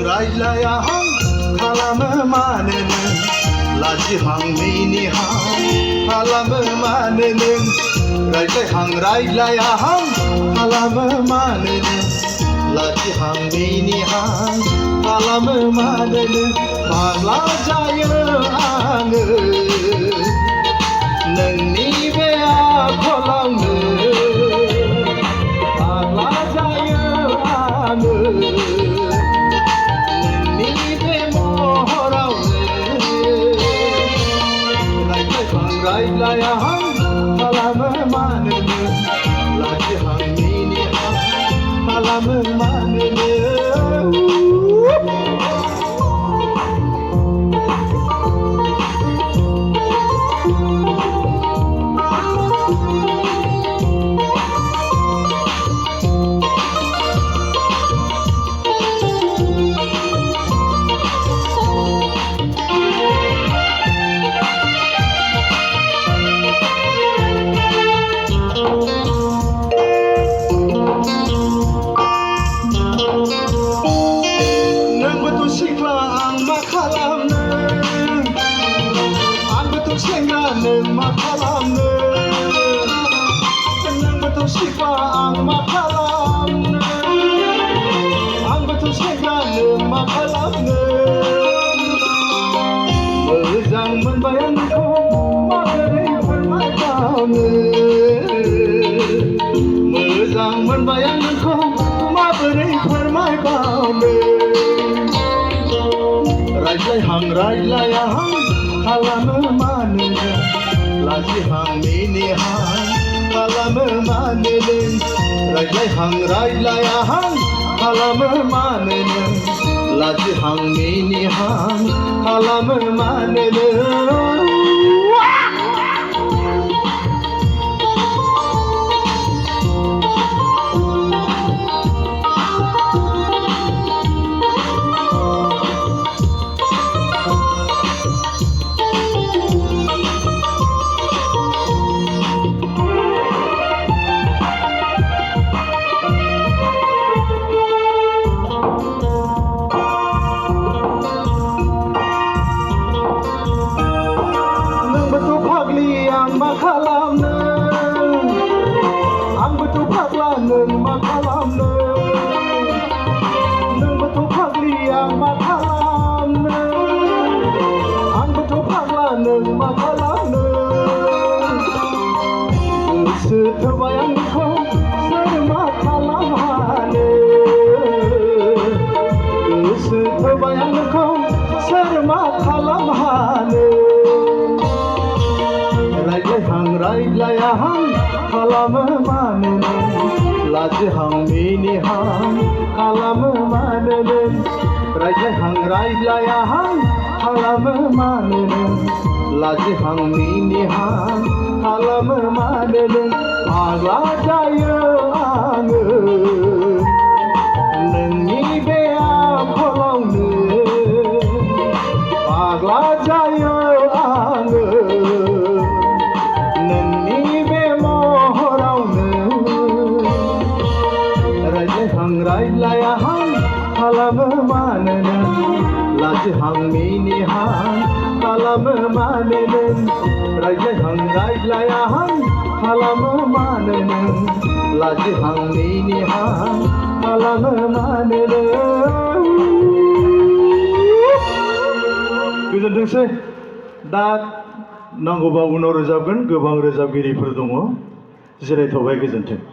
रायज्लायाहां खालामो मानोनो लाजिहां मिनिहां खालामो मानोनो रायज्लायाहां खालामो मानोनो लाजिहां मिनिहां खालामो मानोनो फाग्ला जायो आङो नोंनि बे आखलावनो फाग्ला जायो आङो रायज्लायाहां खालामो मानोनो लाजिहां मिनिहां खालामो मानोनो सिख्ला आं मा खालामनो आंबोथ' सेंग्रा नों मा खालामनो नोंबोथ' सिख्ला आं मा खालामनो आंबोथ' सेंग्रा नों मा खालामनो मोजां मोनबाय आं नोंखौ माबोरै फोरमायबावनो मोजां मोनबाय आं नोंखौ माबोरै फोरमायबावनो रायज्लायाहां खालामो मानोनो लाजिहां मिनिहां खालामो मानोनो रायज्लायाहां खालामो मानोनो लाजिहां मिनिहां खालामो मानोनो आं मा खालामनो आंबोथ' फाग्ला नों मा खालामनो नोंबोथ' फाग्लि आं मा खालामनो आंबोथ' फाग्ला नों मा खालामनो गोसो थोबाय आं नोंखौ सोर मा खालामहानो गोसो थोबाय आं नोंखौ सोर मा खालामहानो रायज्लायाहां खालामो मानोनो लाजिहां मिनिहां खालामो मानोनो रायज्लायाहां खालामो मानोनो लाजिहां मिनिहां खालामो मानोनो फाग्ला जायो आङो नोंनि बे आखलावनो फाग्ला जायो आङो रायज्लायाहां खालामो मानोनो लाजिहां मिनिहां खालामो मानोनो रायज्लायाहां खालामो मानोनो लाजिहां मिनिहां खालामो मानोनो गोजोनथोंसै दा नांगौबा उनाव रोजाबगोन गोबां रोजाबगिरिफोर दङ जिरायथ'बाय गोजोन्थों।